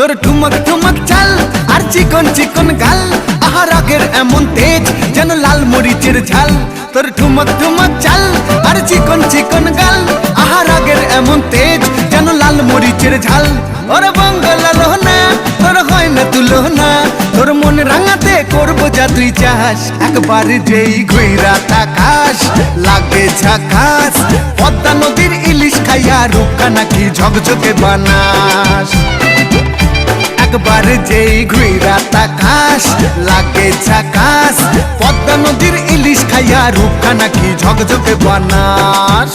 তোর ঠুমক ঠুমক চাল আর চিকন চিকন গাল, আহা রাগের এমন তেজ যেন লাল মরিচের ঝাল। তোর ঠুমক ঠুমক চাল আর চিকন চিকন গাল, আহা রাগের এমন তেজ যেন লাল মরিচের ঝাল। ওরে বঙ্গলা লোহনা তোর হয় না তুলনা, তোর মন রাঙাতে করবো যা তুই চাস। একবার যেই ঘুইরা তাকাস লাগে ঝাকাস, পদ্মা নদীর ইলিশ খাইয়া রূপকা নাকি ঝকঝকে বানাস। একবার যেই ঘুইরা তাকাস লাগে ঝাকাস, পদ্মা নদীর ইলিশ খাইয়া রূপকা নাকি ঝকঝকে বানাস।